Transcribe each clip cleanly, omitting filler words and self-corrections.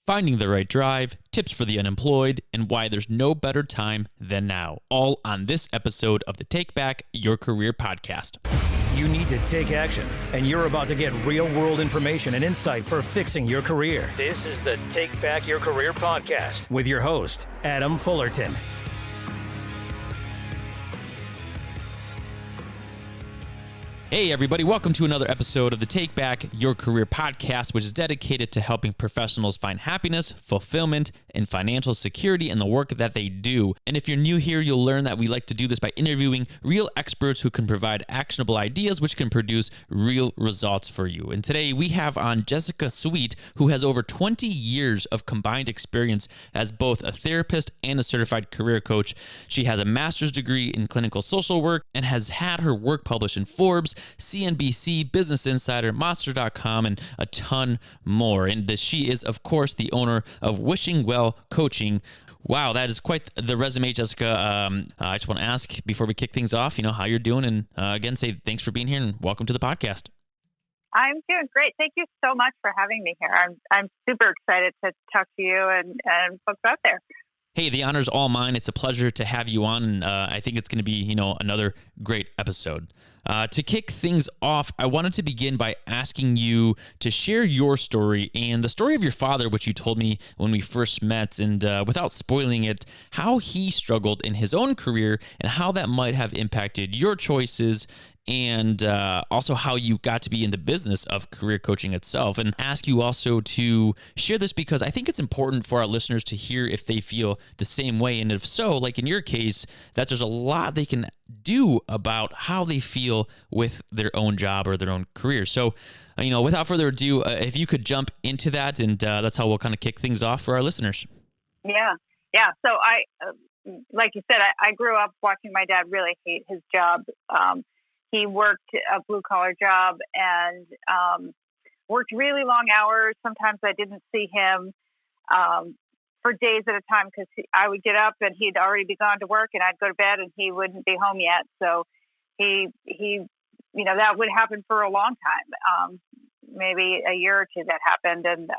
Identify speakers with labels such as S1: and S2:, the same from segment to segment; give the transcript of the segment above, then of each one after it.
S1: finding the right drive, tips for the unemployed, and why there's no better time than now. All on this episode of the Take Back Your Career podcast.
S2: You need to take action, and you're about to get real-world information and insight for fixing your career. This is the Take Back Your Career podcast with your host, Adam Fullerton.
S1: Hey everybody, welcome to another episode of the Take Back Your Career podcast, which is dedicated to helping professionals find happiness, fulfillment, and financial security in the work that they do. And if you're new here, you'll learn that we like to do this by interviewing real experts who can provide actionable ideas which can produce real results for you. And today we have on Jessica Sweet, who has over 20 years of combined experience as both a therapist and a certified career coach. She has a master's degree in clinical social work and has had her work published in Forbes, CNBC, Business Insider, Monster.com, and a ton more. And she is, of course, the owner of Wishingwell Coaching. Wow, that is quite the resume, Jessica. I just want to ask before we kick things off, how you're doing, and again, say thanks for being here and welcome to the podcast.
S3: I'm doing great. Thank you so much for having me here. I'm super excited to talk to you and folks out there.
S1: Hey, the honor's all mine. It's a pleasure to have you on, and I think it's going to be, another great episode. To kick things off, I wanted to begin by asking you to share your story and the story of your father, which you told me when we first met, and without spoiling it, how he struggled in his own career and how that might have impacted your choices, and also how you got to be in the business of career coaching itself. And ask you also to share this because I think it's important for our listeners to hear if they feel the same way. And if so, like in your case, that there's a lot they can do about how they feel with their own job or their own career. So, without further ado, if you could jump into that, and that's how we'll kind of kick things off for our listeners.
S3: Yeah. So like you said, I grew up watching my dad really hate his job. He worked a blue-collar job and worked really long hours. Sometimes I didn't see him for days at a time because I would get up and he'd already be gone to work, and I'd go to bed and he wouldn't be home yet. So he that would happen for a long time, maybe a year or two that happened. And,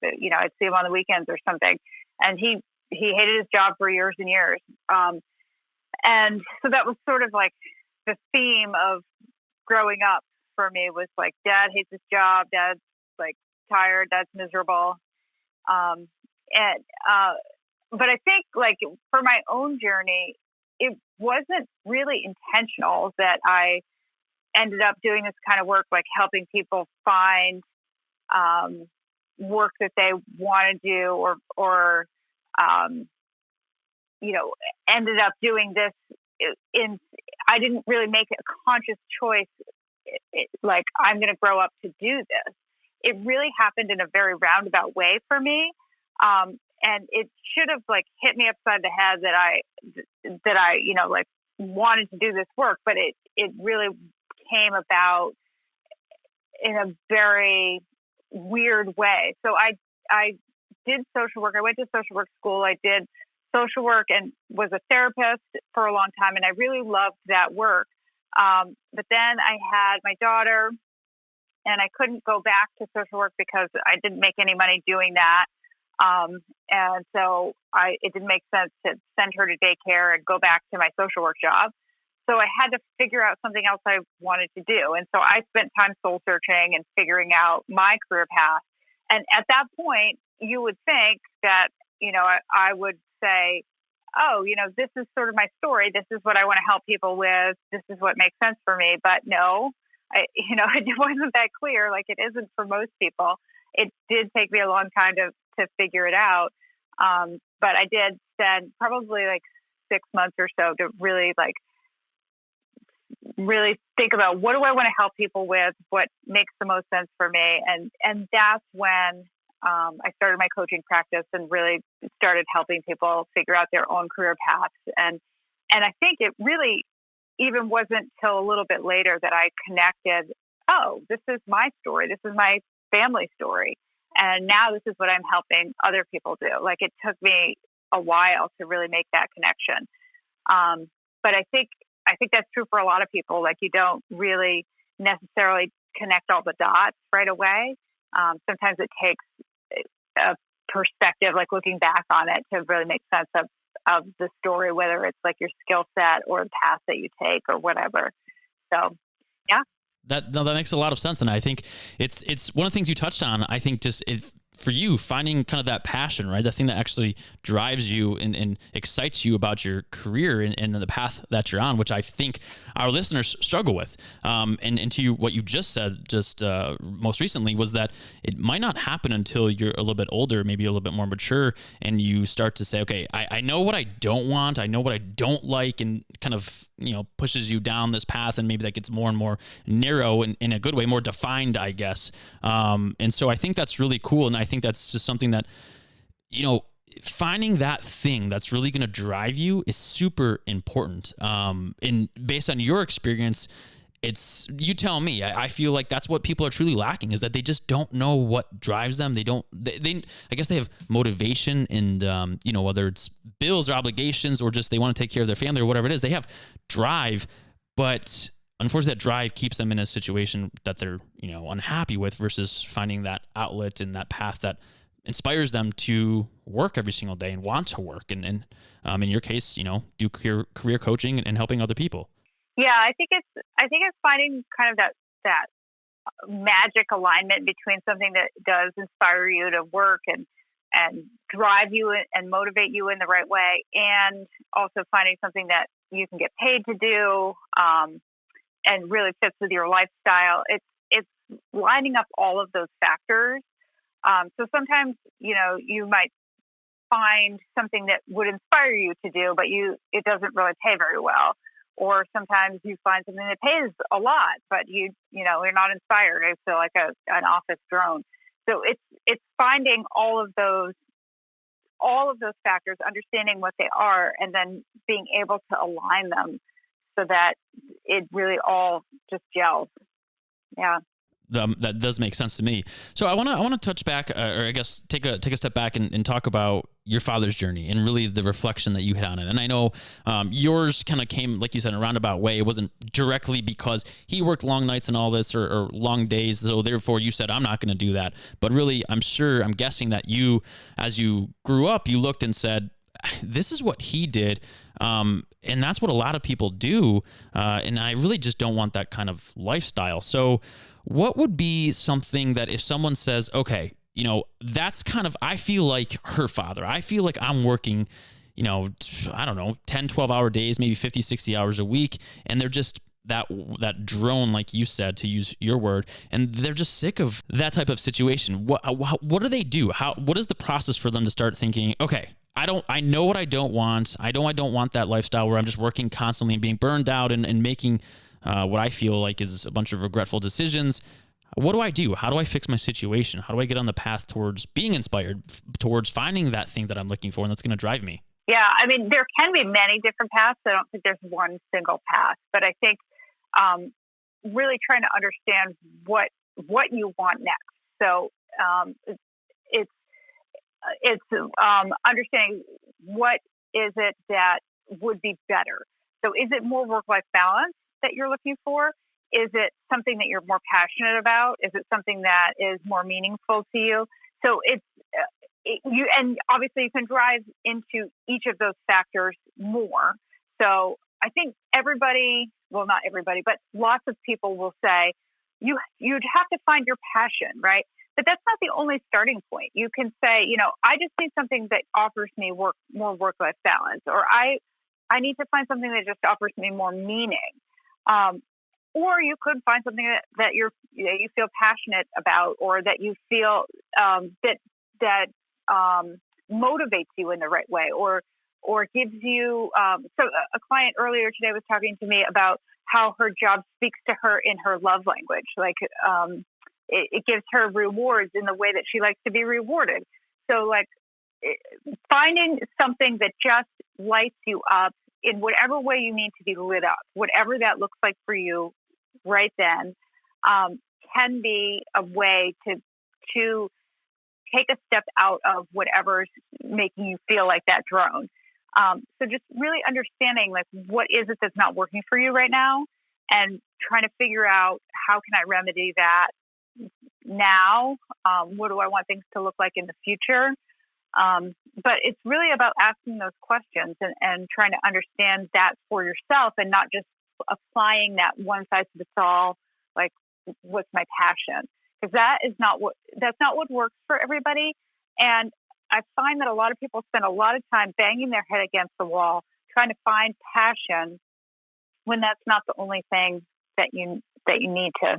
S3: I'd see him on the weekends or something. And he hated his job for years and years. And so that was sort of like the theme of growing up for me was like, Dad hates his job. Dad's like tired. Dad's miserable. But I think like for my own journey, it wasn't really intentional that I ended up doing this kind of work, like helping people find work that they want to do or ended up doing this I didn't really make a conscious choice, like I'm going to grow up to do this. It really happened in a very roundabout way for me. And it should have like hit me upside the head that I wanted to do this work, but it really came about in a very weird way. So I did social work. I went to social work school. I did social work and was a therapist for a long time. And I really loved that work. But then I had my daughter and I couldn't go back to social work because I didn't make any money doing that. And so it didn't make sense to send her to daycare and go back to my social work job. So I had to figure out something else I wanted to do. And so I spent time soul searching and figuring out my career path. And at that point, you would think that, I would say, oh, this is sort of my story. This is what I want to help people with. This is what makes sense for me. But no, it wasn't that clear. Like it isn't for most people. It did take me a long time to figure it out. But I did spend probably like 6 months or so to really think about what do I want to help people with, what makes the most sense for me. And that's when I started my coaching practice and really started helping people figure out their own career paths. And I think it really even wasn't till a little bit later that I connected, oh, this is my story. This is my family story. And now this is what I'm helping other people do. Like it took me a while to really make that connection. But I think that's true for a lot of people. Like you don't really necessarily connect all the dots right away. Sometimes it takes a perspective, like looking back on it to really make sense of the story, whether it's like your skill set or the path that you take or whatever. So, yeah.
S1: That makes a lot of sense. And I think it's one of the things you touched on. I think just for you, finding kind of that passion, right? The thing that actually drives you and excites you about your career and the path that you're on, which I think our listeners struggle with. And to you, what you just said, most recently, was that it might not happen until you're a little bit older, maybe a little bit more mature, and you start to say, okay, I know what I don't want, I know what I don't like, and kind of, pushes you down this path, and maybe that gets more and more narrow and in a good way, more defined, I guess. And so I think that's really cool. And I think that's just something that, finding that thing that's really going to drive you is super important. And based on your experience, you tell me, I feel like that's what people are truly lacking, is that they just don't know what drives them. I guess they have motivation and, whether it's bills or obligations or just they want to take care of their family or whatever it is, they have drive, but unfortunately that drive keeps them in a situation that they're, unhappy with, versus finding that outlet and that path that inspires them to work every single day and want to work. And in your case, do career coaching and helping other people.
S3: Yeah, I think it's finding kind of that magic alignment between something that does inspire you to work and drive you and motivate you in the right way, and also finding something that you can get paid to do and really fits with your lifestyle. It's lining up all of those factors. So sometimes you might find something that would inspire you to do, but it doesn't really pay very well. Or sometimes you find something that pays a lot, but you're not inspired. I feel like an office drone. So it's finding all of those factors, understanding what they are, and then being able to align them so that it really all just gels. Yeah.
S1: That does make sense to me. So I want to touch back, or I guess take a step back and talk about your father's journey and really the reflection that you had on it. And I know yours kind of came, like you said, in a roundabout way. It wasn't directly because he worked long nights and all this, or long days, so therefore you said, I'm not going to do that. But really, I'm guessing that you, as you grew up, you looked and said, this is what he did. And that's what a lot of people do. And I really just don't want that kind of lifestyle. So what would be something that if someone says, okay, that's kind of, I feel like her father, I feel like I'm working, I don't know, 10, 12-hour days, maybe 50, 60 hours a week. And they're just that drone, like you said, to use your word, and they're just sick of that type of situation. What do they do? What is the process for them to start thinking, okay, I know what I don't want. I don't want that lifestyle where I'm just working constantly and being burned out and making what I feel like is a bunch of regretful decisions. What do I do? How do I fix my situation? How do I get on the path towards being inspired, towards finding that thing that I'm looking for and that's going to drive me?
S3: Yeah, I mean, there can be many different paths. I don't think there's one single path, but I think really trying to understand what you want next. So it's understanding what is it that would be better. So is it more work-life balance that you're looking for? Is it something that you're more passionate about? Is it something that is more meaningful to you? So and obviously you can drive into each of those factors more. So I think not everybody, but lots of people will say you'd have to find your passion, right? But that's not the only starting point. You can say, I just need something that offers me more work-life balance, or I need to find something that just offers me more meaning. Or you could find something that you feel passionate about, or that you feel that motivates you in the right way, or gives you. So a client earlier today was talking to me about how her job speaks to her in her love language, like it gives her rewards in the way that she likes to be rewarded. So finding something that just lights you up in whatever way you need to be lit up, whatever that looks like for you right then, can be a way to take a step out of whatever's making you feel like that drone. So just really understanding what is it that's not working for you right now, and trying to figure out how can I remedy that now? What do I want things to look like in the future? But it's really about asking those questions and trying to understand that for yourself and not just applying that one size fits all, like, what's my passion? Because that's not what works for everybody. And I find that a lot of people spend a lot of time banging their head against the wall, trying to find passion when that's not the only thing that you need to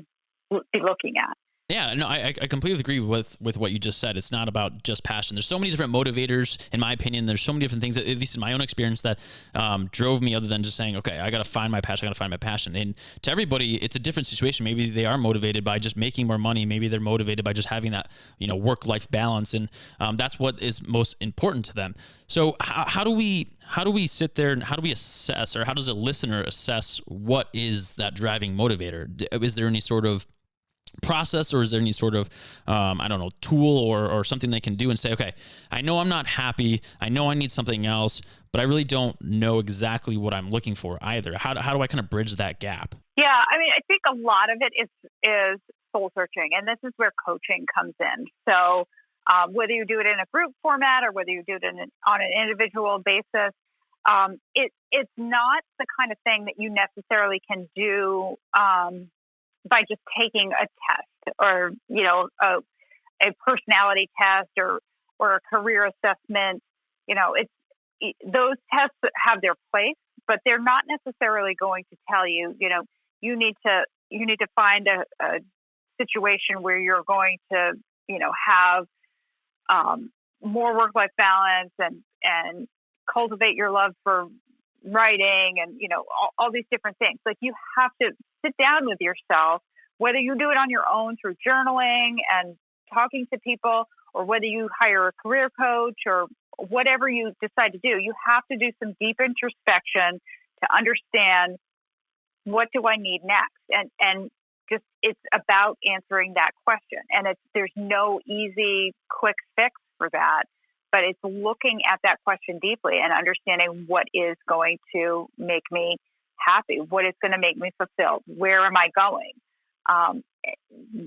S3: be looking at.
S1: Yeah, no, I completely agree with what you just said. It's not about just passion. There's so many different motivators, in my opinion. There's so many different things, that, at least in my own experience, that drove me other than just saying, okay, I got to find my passion. And to everybody, it's a different situation. Maybe they are motivated by just making more money. Maybe they're motivated by just having that, work-life balance. And that's what is most important to them. So how do we sit there and how do we assess, or how does a listener assess what is that driving motivator? Is there any sort of process, or is there any sort of tool or something they can do and say, okay, I know I'm not happy, I know I need something else, but I really don't know exactly what I'm looking for either? How do I kind of bridge that gap?
S3: Yeah, I mean, I think a lot of it is soul searching, and this is where coaching comes in. So whether you do it in a group format or whether you do it on an individual basis, it's not the kind of thing that you necessarily can do by just taking a test or, a personality test or a career assessment. Those tests have their place, but they're not necessarily going to tell you, you need to find a situation where you're going to, have more work-life balance and cultivate your love for writing and, all these different things. Like, you have to sit down with yourself, whether you do it on your own through journaling and talking to people, or whether you hire a career coach or whatever you decide to do. You have to do some deep introspection to understand, what do I need next? And just, it's about answering that question. And there's no easy, quick fix for that. But it's looking at that question deeply and understanding what is going to make me happy, what is going to make me fulfilled, where am I going?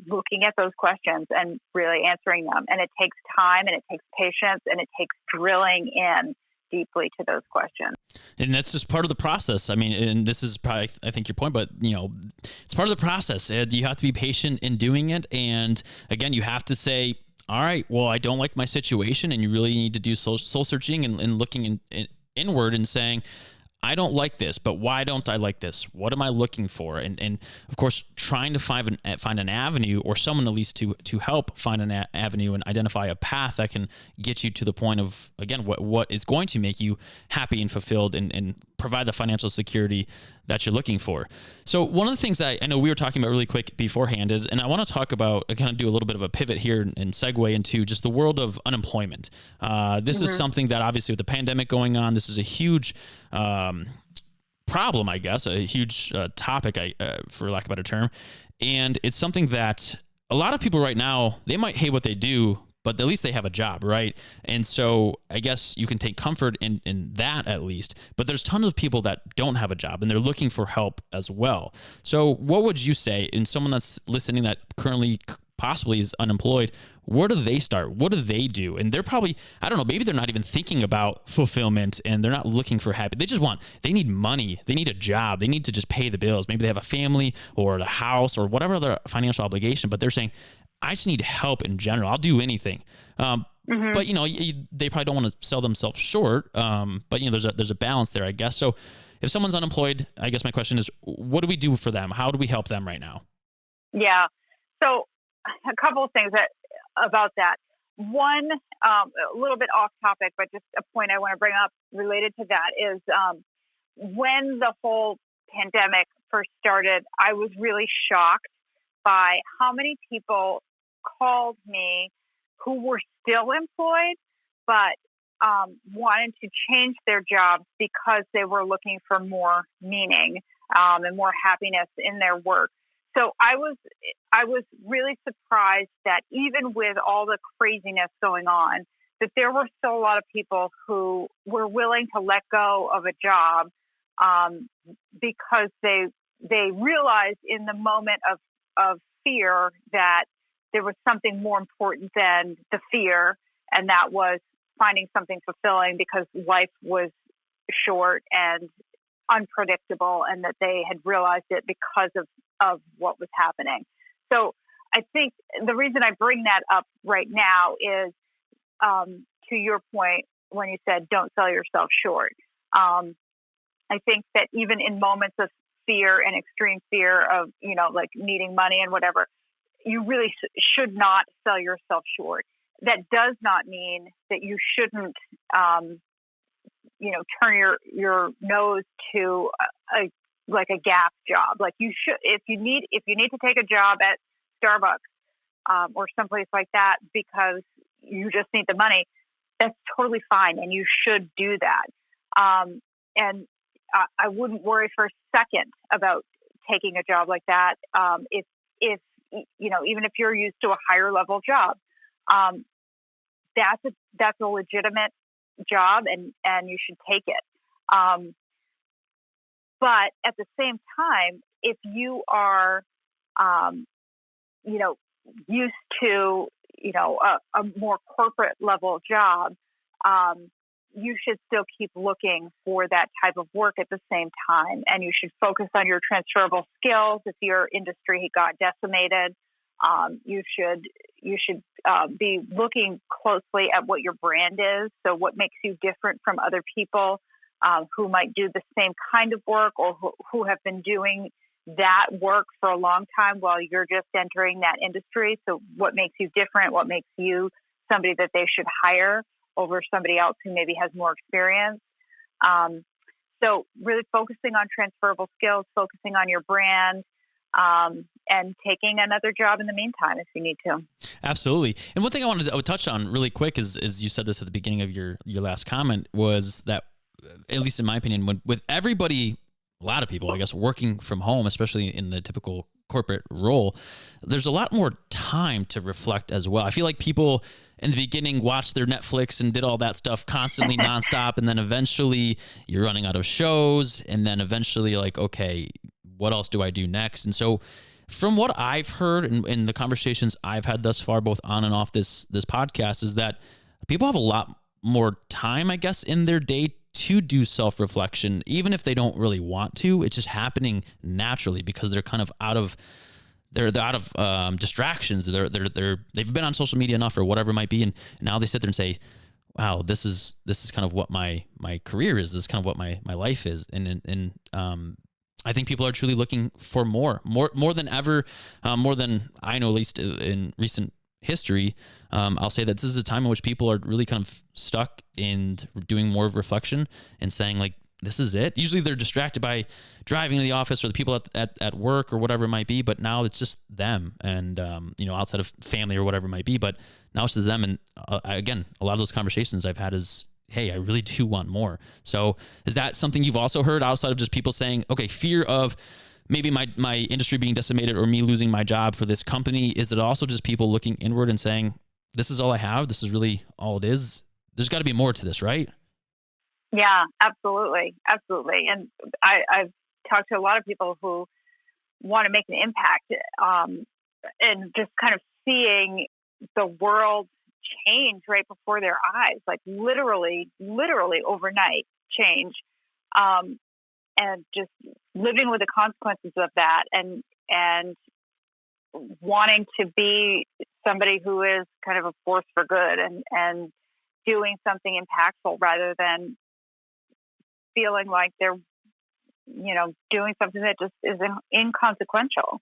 S3: Looking at those questions and really answering them. And it takes time, and it takes patience, and it takes drilling in deeply to those questions.
S1: And that's just part of the process. I mean, and this is probably, I think, your point, but it's part of the process. You have to be patient in doing it. And again, you have to say, all right, well, I don't like my situation, and you really need to do soul searching and looking inward and saying, I don't like this, but why don't I like this? What am I looking for? And of course, trying to find an avenue, or someone at least to help find an avenue and identify a path that can get you to the point of, again, what is going to make you happy and fulfilled and provide the financial security that you're looking for. So one of the things that I know we were talking about really quick beforehand is, and I want to talk about, kind of do a little bit of a pivot here and segue into just the world of unemployment. This is something that, obviously, with the pandemic going on, this is a huge problem, I guess, a huge topic, for lack of a better term. And it's something that a lot of people right now, they might hate what they do, but at least they have a job, right? And so I guess you can take comfort in that, at least. But there's tons of people that don't have a job, and they're looking for help as well. So what would you say in someone that's listening that currently possibly is unemployed? Where do they start? What do they do? And they're probably, I don't know, maybe they're not even thinking about fulfillment, and they're not looking for happy. They need money. They need a job. They need to just pay the bills. Maybe they have a family or the house or whatever other financial obligation, but they're saying, I just need help in general. I'll do anything. But they probably don't want to sell themselves short. But there's a balance there, I guess. So if someone's unemployed, I guess my question is, what do we do for them? How do we help them right now?
S3: Yeah. So a couple of things about that. One, a little bit off topic, but just a point I want to bring up related to that is, when the whole pandemic first started, I was really shocked by how many people called me who were still employed, but wanted to change their jobs because they were looking for more meaning and more happiness in their work. So I was really surprised that even with all the craziness going on, that there were still a lot of people who were willing to let go of a job because they realized in the moment of fear that there was something more important than the fear, and that was finding something fulfilling because life was short and unpredictable, and that they had realized it because of what was happening. So I think the reason I bring that up right now is to your point when you said don't sell yourself short. I think that even in moments of fear and extreme fear of, like needing money and whatever, you really should not sell yourself short. That does not mean that you shouldn't, turn your nose to a gap job. Like you should, if you need to take a job at Starbucks or someplace like that because you just need the money, that's totally fine, and you should do that. And I wouldn't worry for a second about taking a job like that. If even if you're used to a higher level job, that's a legitimate job, and you should take it. But at the same time, if you are, used to, a more corporate level job, you should still keep looking for that type of work at the same time. And you should focus on your transferable skills. If your industry got decimated, you should be looking closely at what your brand is. So what makes you different from other people who might do the same kind of work, or who have been doing that work for a long time while you're just entering that industry. So what makes you different? What makes you somebody that they should hire over somebody else who maybe has more experience? So really focusing on transferable skills, focusing on your brand, and taking another job in the meantime if you need to. Absolutely.
S1: And one thing I would touch on really quick is you said this at the beginning of your last comment, was that, at least in my opinion, with everybody, a lot of people, I guess, working from home, especially in the typical corporate role, there's a lot more time to reflect as well. I feel like people in the beginning watched their Netflix and did all that stuff constantly nonstop. And then eventually you're running out of shows. And then eventually like, okay, what else do I do next? And so from what I've heard in the conversations I've had thus far, both on and off this podcast, is that people have a lot more time, I guess, in their day to do self-reflection, even if they don't really want to. It's just happening naturally because they're kind of out of distractions. They've been on social media enough or whatever it might be, and now they sit there and say, "Wow, this is kind of what my career is. This is kind of what my life is." And I think people are truly looking for more than ever, more than I know, at least in recent history. I'll say that this is a time in which people are really kind of stuck in doing more of reflection and saying like, this is it. Usually they're distracted by driving to the office or the people at work or whatever it might be, but now it's just them and, outside of family or whatever it might be, but now it's just them. And again, a lot of those conversations I've had is, hey, I really do want more. So is that something you've also heard outside of just people saying, okay, fear of maybe my industry being decimated or me losing my job for this company? Is it also just people looking inward and saying, this is all I have, this is really all it is? There's got to be more to this, right?
S3: Yeah, absolutely. Absolutely. And I've talked to a lot of people who want to make an impact, and just kind of seeing the world change right before their eyes, like literally overnight change. And just living with the consequences of that, and wanting to be somebody who is kind of a force for good and doing something impactful rather than feeling like they're, doing something that just is inconsequential.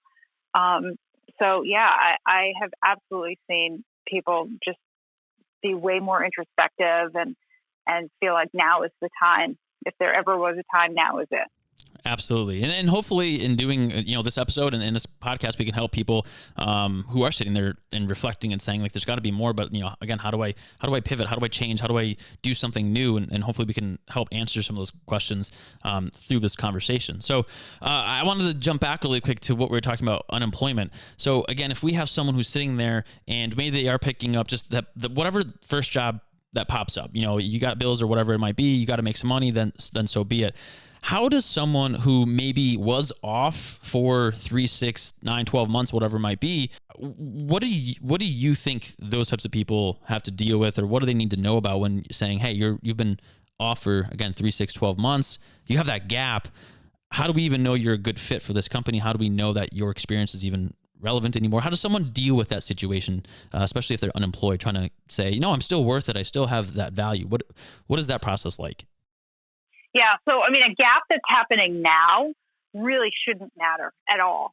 S3: So yeah, I have absolutely seen people just be way more introspective and feel like now is the time. If there ever was a time, now is it.
S1: Absolutely. And hopefully in doing, this episode and this podcast, we can help people who are sitting there and reflecting and saying like, there's got to be more, but again, how do I pivot? How do I change? How do I do something new? And hopefully we can help answer some of those questions through this conversation. So I wanted to jump back really quick to what we were talking about, unemployment. So again, if we have someone who's sitting there and maybe they are picking up just the whatever first job that pops up, you got bills or whatever it might be, you got to make some money, then so be it. How does someone who maybe was off for 3, 6, 9, 12 months, whatever it might be, what do you think those types of people have to deal with, or what do they need to know about when saying, hey, you've been off for, again, 3, 6, 12 months, you have that gap. How do we even know you're a good fit for this company? How do we know that your experience is even relevant anymore? How does someone deal with that situation, especially if they're unemployed, trying to say, I'm still worth it. I still have that value. What is that process like?
S3: Yeah. So, I mean, a gap that's happening now really shouldn't matter at all.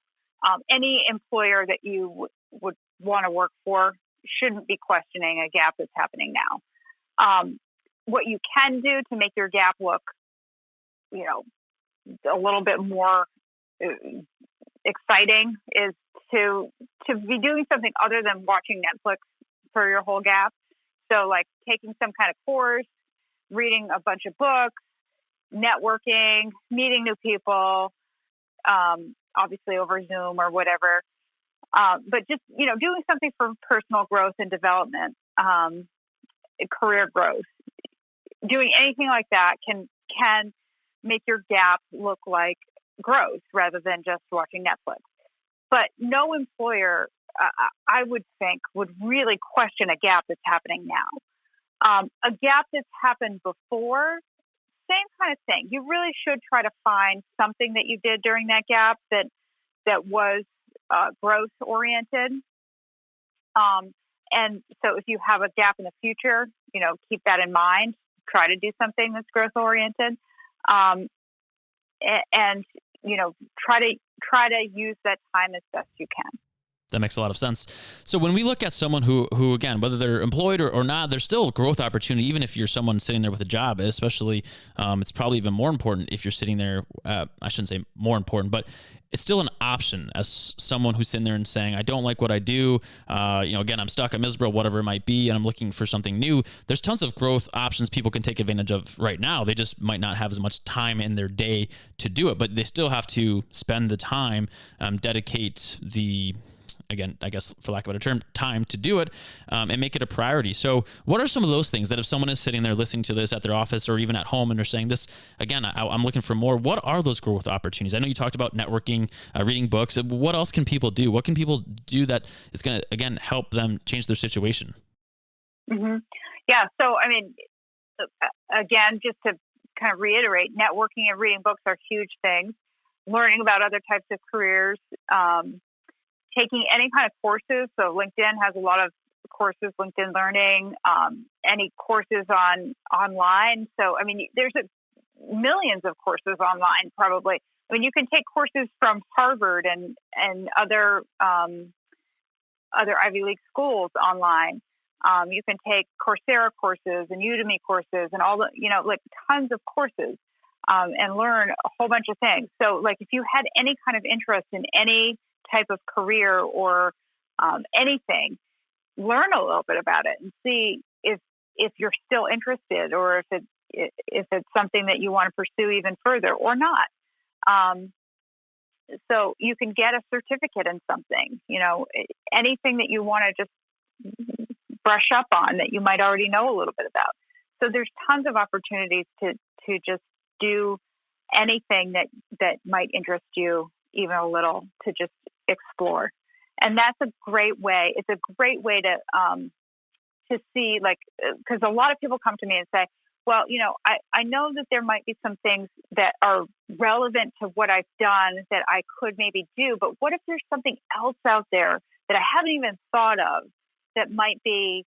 S3: Any employer that you would want to work for shouldn't be questioning a gap that's happening now. What you can do to make your gap look, a little bit more exciting is to be doing something other than watching Netflix for your whole gap. So like taking some kind of course, reading a bunch of books, networking, meeting new people, obviously over Zoom or whatever. But just, doing something for personal growth and development, career growth, doing anything like that can make your gap look like growth rather than just watching Netflix. But no employer, I would think, would really question a gap that's happening now. A gap that's happened before, same kind of thing. You really should try to find something that you did during that gap that was growth oriented. And so if you have a gap in the future, keep that in mind. Try to do something that's growth oriented. And try to use that time as best you can.
S1: That makes a lot of sense. So when we look at someone who again, whether they're employed or not, there's still growth opportunity, even if you're someone sitting there with a job, especially it's probably even more important if you're sitting there. I shouldn't say more important, but it's still an option as someone who's sitting there and saying, I don't like what I do. Again, I'm stuck, I'm miserable, whatever it might be, and I'm looking for something new. There's tons of growth options people can take advantage of right now. They just might not have as much time in their day to do it, but they still have to spend the time, dedicate the, again, I guess for lack of a better term, time to do it, and make it a priority. So what are some of those things that if someone is sitting there listening to this at their office or even at home and they're saying this, again, I'm looking for more, what are those growth opportunities? I know you talked about networking, reading books. What else can people do? What can people do that is going to, again, help them change their situation?
S3: Mm-hmm. Yeah. So, I mean, again, just to kind of reiterate, networking and reading books are huge things. Learning about other types of careers, taking any kind of courses. So LinkedIn has a lot of courses, LinkedIn Learning, any courses online. So, I mean, there's millions of courses online probably. I mean, you can take courses from Harvard and other Ivy League schools online. You can take Coursera courses and Udemy courses and all the, like tons of courses and learn a whole bunch of things. So like if you had any kind of interest in any type of career or anything, learn a little bit about it and see if you're still interested or if it's something that you want to pursue even further or not. So you can get a certificate in something, anything that you want to just brush up on that you might already know a little bit about. So there's tons of opportunities to just do anything that might interest you even a little, to just explore. And that's a great way. It's a great way to see, like, because a lot of people come to me and say, well, I know that there might be some things that are relevant to what I've done that I could maybe do, but what if there's something else out there that I haven't even thought of that might be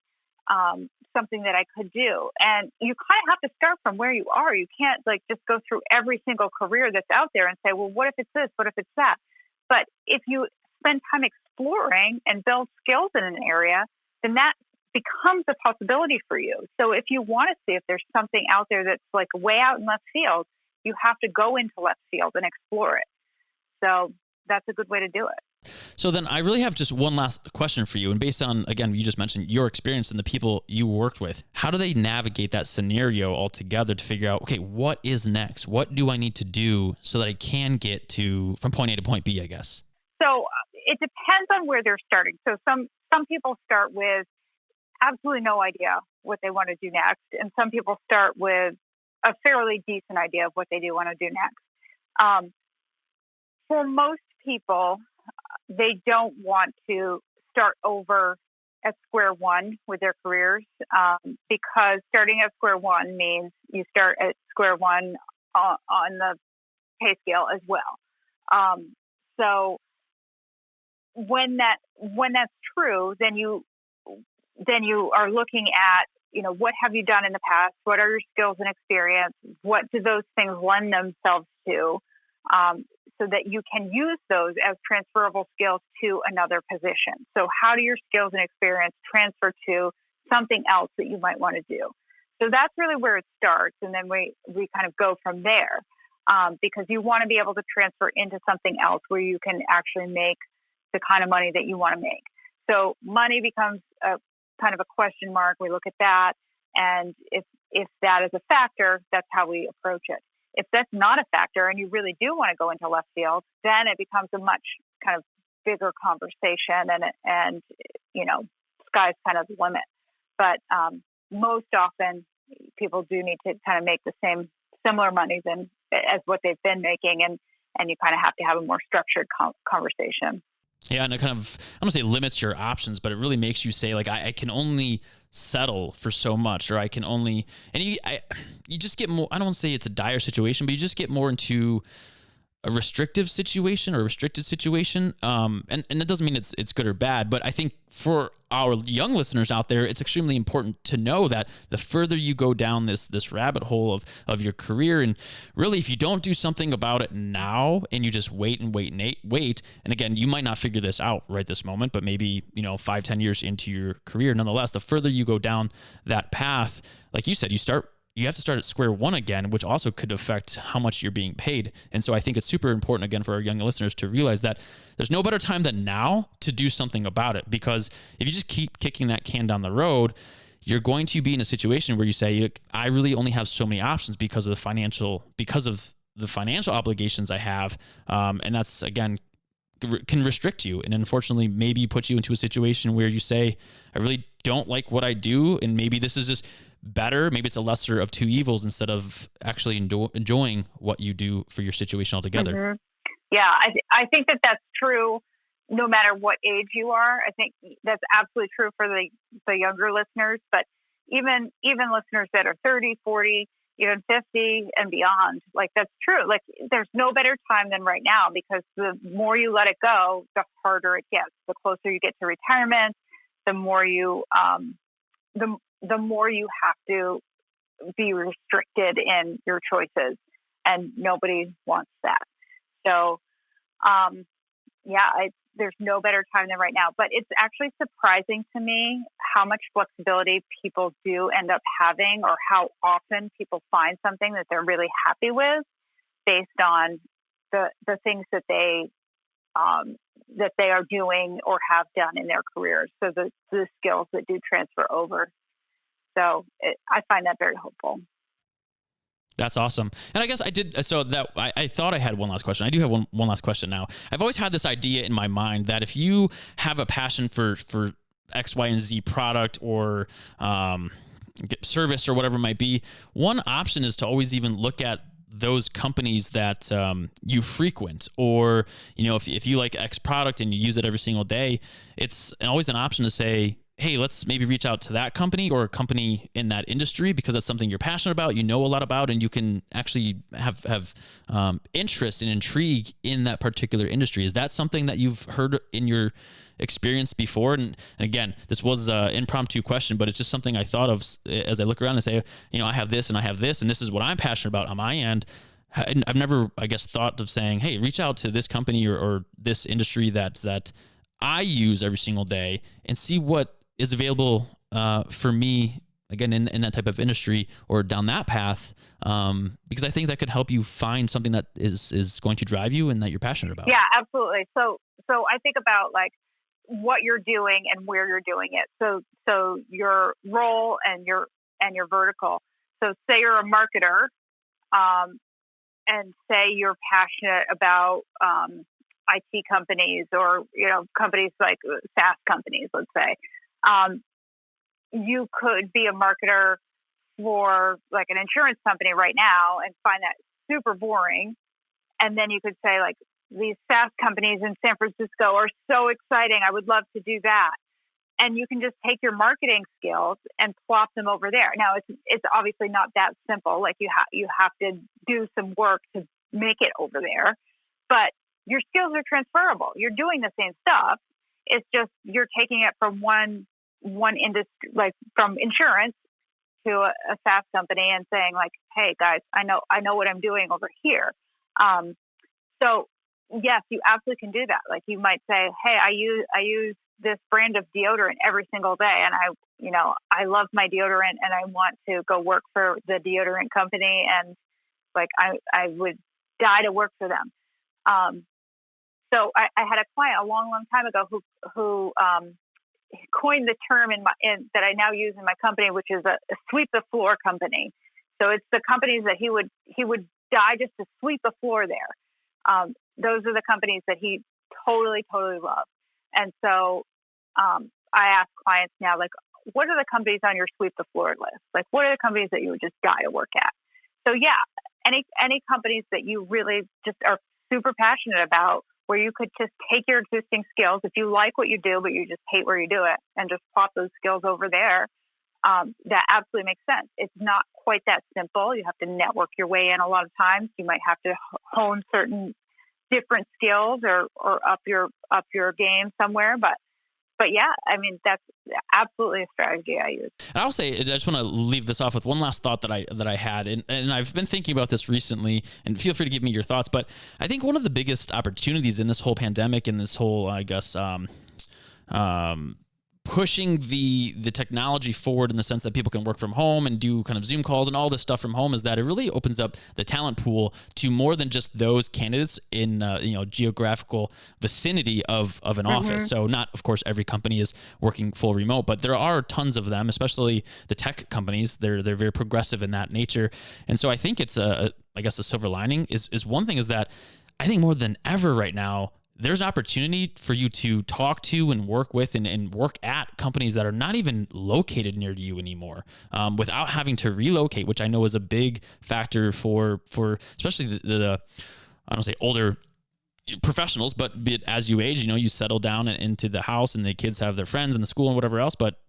S3: something that I could do? And you kind of have to start from where you are. You can't like just go through every single career that's out there and say, well, what if it's this? What if it's that? But if you spend time exploring and build skills in an area, then that becomes a possibility for you. So if you want to see if there's something out there that's like way out in left field, you have to go into left field and explore it. So that's a good way to do it.
S1: So then I really have just one last question for you. And based on, again, you just mentioned your experience and the people you worked with, how do they navigate that scenario altogether to figure out, okay, what is next? What do I need to do so that I can get from point A to point B, I guess?
S3: So it depends on where they're starting. So some people start with absolutely no idea what they want to do next. And some people start with a fairly decent idea of what they do want to do next. For most people, they don't want to start over at square one with their careers, because starting at square one means you start at square one on the pay scale as well. So when that's true, then you are looking at, what have you done in the past? What are your skills and experience? What do those things lend themselves to? So that you can use those as transferable skills to another position. So how do your skills and experience transfer to something else that you might want to do? So that's really where it starts. And then we kind of go from there, because you want to be able to transfer into something else where you can actually make the kind of money that you want to make. So money becomes a kind of a question mark. We look at that. And if that is a factor, that's how we approach it. If that's not a factor and you really do want to go into left field, then it becomes a much kind of bigger conversation, and sky's kind of the limit. But most often people do need to kind of make the similar money as what they've been making, and you kind of have to have a more structured conversation.
S1: Yeah, and it kind of, I don't say limits your options, but it really makes you say, like, I can only settle for so much, or I can only, and you just get more, I don't want to say it's a dire situation, but you just get more into a restrictive situation or a restricted situation. And that doesn't mean it's good or bad, but I think for our young listeners out there, it's extremely important to know that the further you go down this rabbit hole of your career, and really if you don't do something about it now and you just wait, and again, you might not figure this out right this moment, but maybe 5-10 years into your career, nonetheless, the further you go down that path, like you said, you have to start at square one again, which also could affect how much you're being paid. And so I think it's super important, again, for our young listeners to realize that there's no better time than now to do something about it. Because if you just keep kicking that can down the road, you're going to be in a situation where you say, I really only have so many options because of the financial obligations I have. And that's, again, can restrict you. And unfortunately, maybe put you into a situation where you say, I really don't like what I do. And maybe this is just better. Maybe it's a lesser of two evils instead of actually enjoying what you do for your situation altogether.
S3: Mm-hmm. Yeah, I think that's true no matter what age you are. I think that's absolutely true for the younger listeners, but even listeners that are 30, 40, even 50 and beyond, like that's true. Like there's no better time than right now, because the more you let it go, the harder it gets. The closer you get to retirement, the more you the more you have to be restricted in your choices, and nobody wants that. So, there's no better time than right now. But it's actually surprising to me how much flexibility people do end up having, or how often people find something that they're really happy with based on the things that they are doing or have done in their careers. So the skills that do transfer over. So I find that very hopeful.
S1: That's awesome. And I guess I thought I had one last question. I do have one last question now. I've always had this idea in my mind that if you have a passion for X, Y, and Z product or service or whatever it might be, one option is to always even look at those companies that you frequent, or if you like X product and you use it every single day, it's always an option to say, hey, let's maybe reach out to that company or a company in that industry, because that's something you're passionate about, a lot about, and you can actually have interest and intrigue in that particular industry. Is that something that you've heard in your experience before? And again, this was an impromptu question, but it's just something I thought of as I look around and say, I have this and I have this, and this is what I'm passionate about on my end. I've never, I guess, thought of saying, hey, reach out to this company or this industry that I use every single day and see what is available for me, again, in that type of industry or down that path, because I think that could help you find something that is going to drive you and that you're passionate about.
S3: Yeah, absolutely. So I think about like what you're doing and where you're doing it. So your role and your vertical. So say you're a marketer, and say you're passionate about IT companies or companies like SaaS companies, let's say. You could be a marketer for like an insurance company right now and find that super boring. And then you could say like, these SaaS companies in San Francisco are so exciting. I would love to do that. And you can just take your marketing skills and plop them over there. Now, it's obviously not that simple. Like you have to do some work to make it over there, but your skills are transferable. You're doing the same stuff. It's just you're taking it from one industry, like from insurance to a SaaS company, and saying like, "Hey guys, I know what I'm doing over here." So yes, you absolutely can do that. Like you might say, "Hey, I use this brand of deodorant every single day, and I love my deodorant, and I want to go work for the deodorant company, and like I would die to work for them." So I had a client a long time ago who coined the term that I now use in my company, which is a sweep the floor company. So it's the companies that he would die just to sweep the floor there. Those are the companies that he totally loves. And so I ask clients now, like, what are the companies on your sweep the floor list? Like, what are the companies that you would just die to work at? So yeah, any companies that you really just are super passionate about, where you could just take your existing skills, if you like what you do, but you just hate where you do it, and just plop those skills over there, that absolutely makes sense. It's not quite that simple. You have to network your way in a lot of times. You might have to hone certain different skills or up your game somewhere. But yeah, I mean, that's absolutely a strategy I use.
S1: And I'll say, I just want to leave this off with one last thought that I had, and I've been thinking about this recently, and feel free to give me your thoughts. But I think one of the biggest opportunities in this whole pandemic and this whole, I guess, pushing the technology forward in the sense that people can work from home and do kind of Zoom calls and all this stuff from home, is that it really opens up the talent pool to more than just those candidates in geographical vicinity of an office. So not, of course, every company is working full remote, but there are tons of them, especially the tech companies. They're very progressive in that nature. And so I think it's a silver lining is one thing, is that I think more than ever right now, there's opportunity for you to talk to and work with and work at companies that are not even located near you anymore, without having to relocate, which I know is a big factor for especially the I don't say older professionals, but as you age, you settle down into the house and the kids have their friends and the school and whatever else. But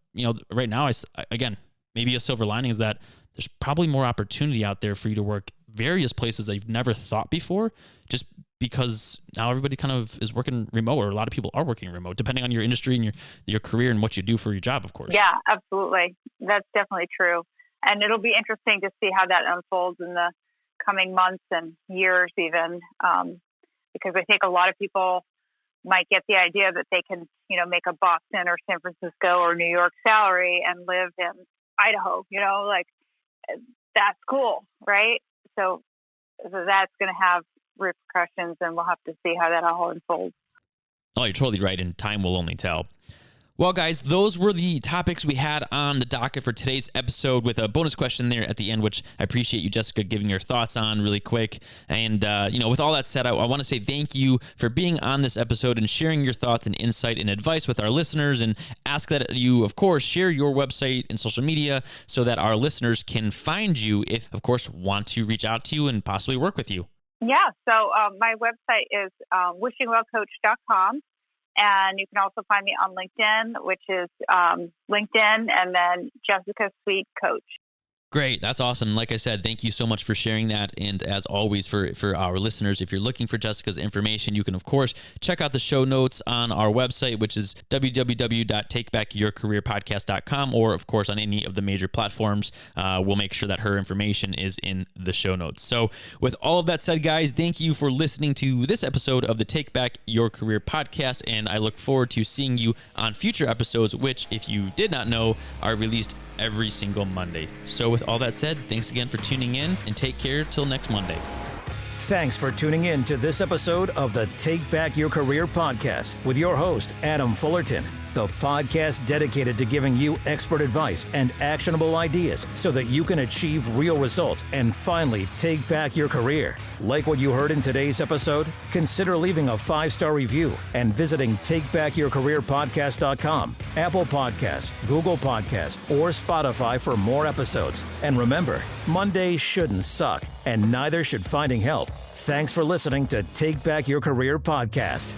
S1: right now, again, maybe a silver lining is that there's probably more opportunity out there for you to work various places that you've never thought before, just because now everybody kind of is working remote, or a lot of people are working remote, depending on your industry and your career and what you do for your job, of course.
S3: Yeah, absolutely. That's definitely true. And it'll be interesting to see how that unfolds in the coming months and years even, because I think a lot of people might get the idea that they can, make a Boston or San Francisco or New York salary and live in Idaho, like that's cool, right? So that's going to have repercussions, and we'll have to see how that all unfolds.
S1: Oh, you're totally right, and time will only tell. Well, guys, those were the topics we had on the docket for today's episode, with a bonus question there at the end, which I appreciate you, Jessica, giving your thoughts on really quick. And, with all that said, I want to say thank you for being on this episode and sharing your thoughts and insight and advice with our listeners, and ask that you, of course, share your website and social media so that our listeners can find you if, of course, want to reach out to you and possibly work with you.
S3: Yeah, so my website is wishingwellcoach.com. And you can also find me on LinkedIn, which is LinkedIn, and then Jessica Sweet Coach.
S1: Great. That's awesome. Like I said, thank you so much for sharing that. And as always, for our listeners, if you're looking for Jessica's information, you can, of course, check out the show notes on our website, which is www.takebackyourcareerpodcast.com, or, of course, on any of the major platforms. We'll make sure that her information is in the show notes. So with all of that said, guys, thank you for listening to this episode of the Take Back Your Career podcast. And I look forward to seeing you on future episodes, which, if you did not know, are released every single Monday. So with all that said, thanks again for tuning in, and take care till next Monday.
S2: Thanks for tuning in to this episode of the Take Back Your Career podcast with your host, Adam Fullerton. the podcast dedicated to giving you expert advice and actionable ideas so that you can achieve real results and finally take back your career. Like what you heard in today's episode? Consider leaving a 5-star review and visiting TakeBackYourCareerPodcast.com, Apple Podcasts, Google Podcasts, or Spotify for more episodes. And remember, Mondays shouldn't suck, and neither should finding help. Thanks for listening to Take Back Your Career Podcast.